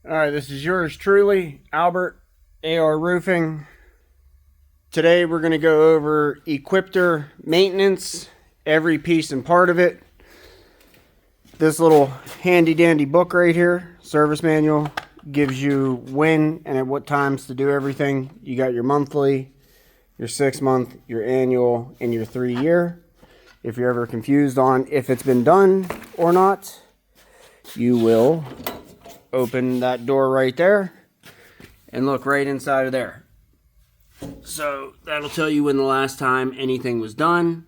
All right, this is yours truly, Albert, AR Roofing. Today we're going to go over Equipter maintenance, every piece and part of it. This little handy dandy book right here, service manual, gives you when and at what times to do everything. You got your monthly, your 6-month, your annual, and your 3-year. If you're ever confused on if it's been done or not, you will open that door right there and look right inside of there. So that'll tell you when the last time anything was done.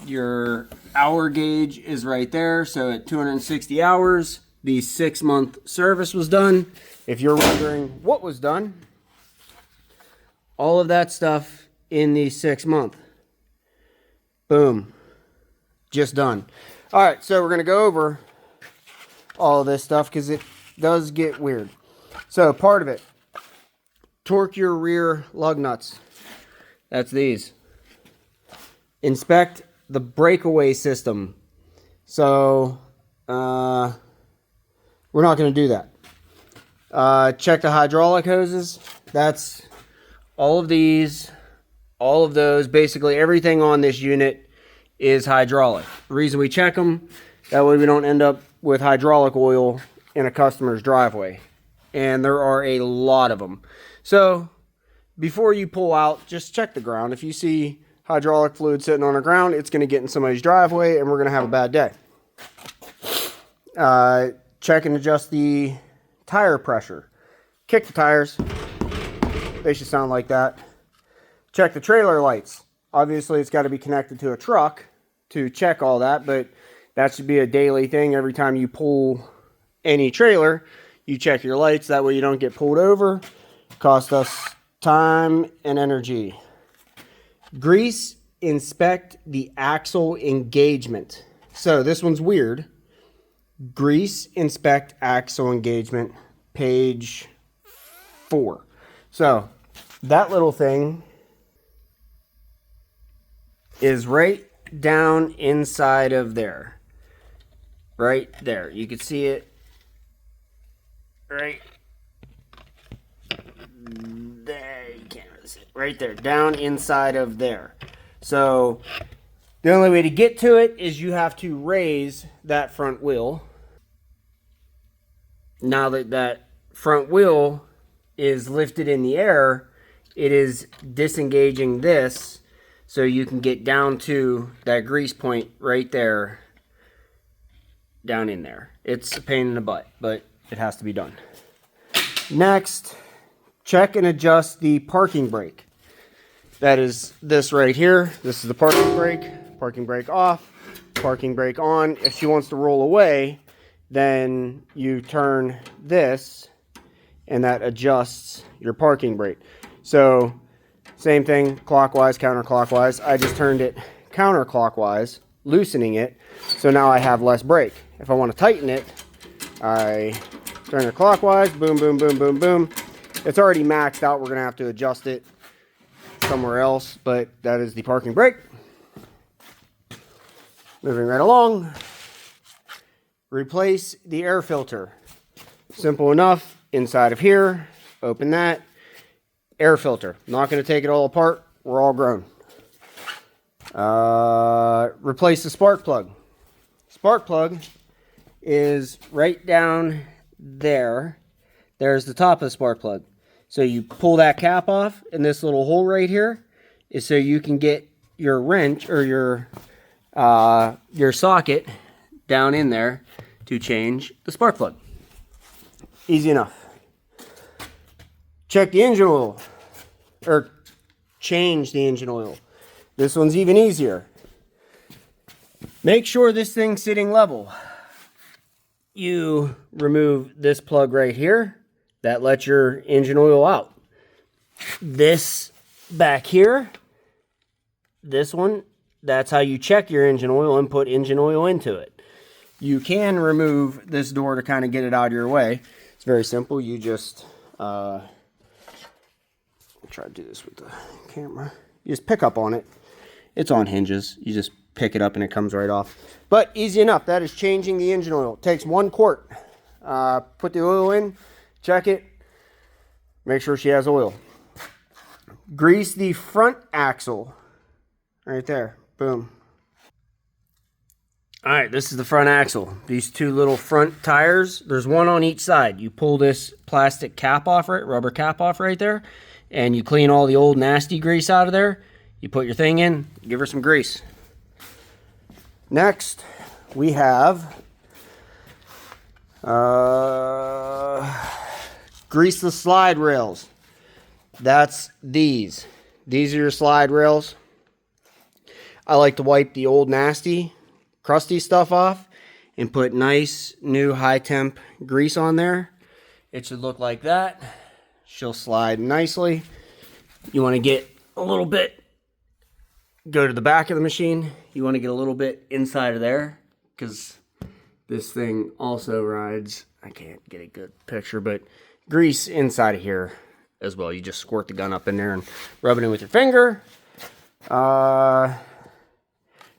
Your hour gauge is right there. So at 260 hours, the 6-month service was done. If you're wondering what was done, all of that stuff in the 6-month. Boom. Just done. All right, so we're going to go over all of this stuff because it does get weird. So part of it, torque your rear lug nuts. That's these. Inspect the breakaway system. So we're not going to do that. Check the hydraulic hoses. That's all of these, all of those, basically everything on this unit is hydraulic. The reason we check them, that way we don't end up with hydraulic oil in a customer's driveway. And there are a lot of them. So before you pull out, just check the ground. If you see hydraulic fluid sitting on the ground, it's going to get in somebody's driveway and we're going to have a bad day. Check and adjust the tire pressure. Kick the tires. They should sound like that. Check the trailer lights. Obviously, it's got to be connected to a truck to check all that, but that should be a daily thing. Every time you pull any trailer, you check your lights. That way you don't get pulled over. Cost us time and energy. Grease, inspect the axle engagement. So this one's weird. Grease, inspect axle engagement, page 4. So that little thing is right down inside of there. Right there. You can see it right there. You can't really see it. Right there. Down inside of there. So the only way to get to it is you have to raise that front wheel. Now that that front wheel is lifted in the air, it is disengaging this so you can get down to that grease point right there, down in there. It's a pain in the butt, but it has to be done. Next, check and adjust the parking brake. That is this right here. This is the parking brake off, parking brake on. If she wants to roll away, then you turn this and that adjusts your parking brake. So same thing, clockwise, counterclockwise. I just turned it counterclockwise, loosening it, so now I have less brake. If I want to tighten it, I turn it clockwise, boom, boom, boom, boom, boom. It's already maxed out. We're going to have to adjust it somewhere else, but that is the parking brake. Moving right along. Replace the air filter. Simple enough. Inside of here, open that. Air filter. Not going to take it all apart. We're all grown. Replace the spark plug. Spark plug is right down there. There's the top of the spark plug. So you pull that cap off, and this little hole right here is so you can get your wrench or your socket down in there to change the spark plug. Easy enough. Check the engine oil, or change the engine oil. This one's even easier. Make sure this thing's sitting level. You remove this plug right here. That lets your engine oil out. This back here, this one, that's how you check your engine oil and put engine oil into it. You can remove this door to kind of get it out of your way. It's very simple. You just try to do this with the camera. You just pick up on it. It's on hinges. You just pick it up and it comes right off. But easy enough. That is changing the engine oil. It takes 1 quart Put the oil in, check it, make sure she has oil. Grease the front axle right there. Boom. All right, this is the front axle. These two little front tires, there's one on each side. You pull this plastic cap off, right, rubber cap off right there, and you clean all the old nasty grease out of there. You put your thing in, give her some grease. Next, we have grease the slide rails. That's these. These are your slide rails. I like to wipe the old nasty crusty stuff off and put nice new high temp grease on there. It should look like that. She'll slide nicely. You want to get a little bit, go to the back of the machine. You want to get a little bit inside of there because this thing also rides, I can't get a good picture, but grease inside of here as well. You just squirt the gun up in there and rub it in with your finger.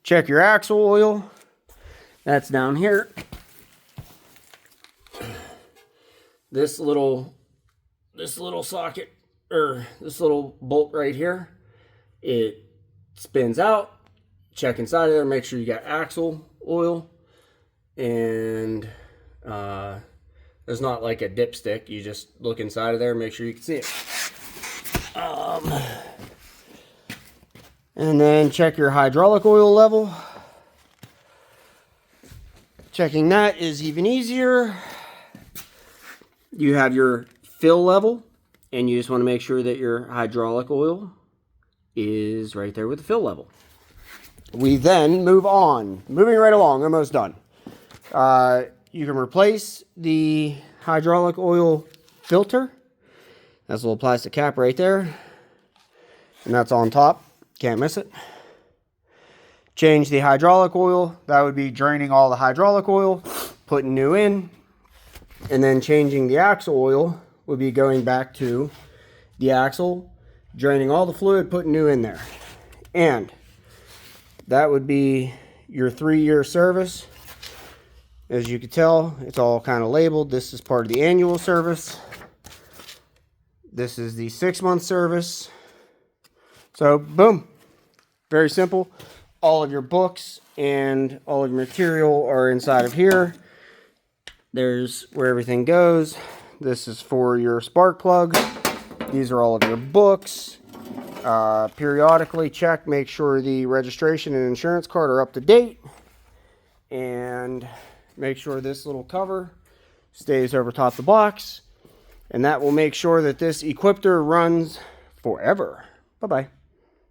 Check your axle oil. That's down here. This little socket, or this little bolt right here, it spins out. Check inside of there, make sure you got axle oil. And there's not like a dipstick. You just look inside of there, make sure you can see it. And then check your hydraulic oil level. Checking that is even easier. You have your fill level, and you just want to make sure that your hydraulic oil is right there with the fill level. We then move on. Moving right along, almost done. You can replace the hydraulic oil filter. That's a little plastic cap right there. And that's on top. Can't miss it. Change the hydraulic oil. That would be draining all the hydraulic oil, putting new in. And then changing the axle oil would be going back to the axle, draining all the fluid, putting new in there. And that would be your 3-year service. As you can tell, it's all kind of labeled. This is part of the annual service. This is the 6-month service. So, boom. Very simple. All of your books and all of your material are inside of here. There's where everything goes. This is for your spark plug. These are all of your books. Periodically check, make sure the registration and insurance card are up to date. And make sure this little cover stays over top the box. And that will make sure that this Equipter runs forever. Bye-bye.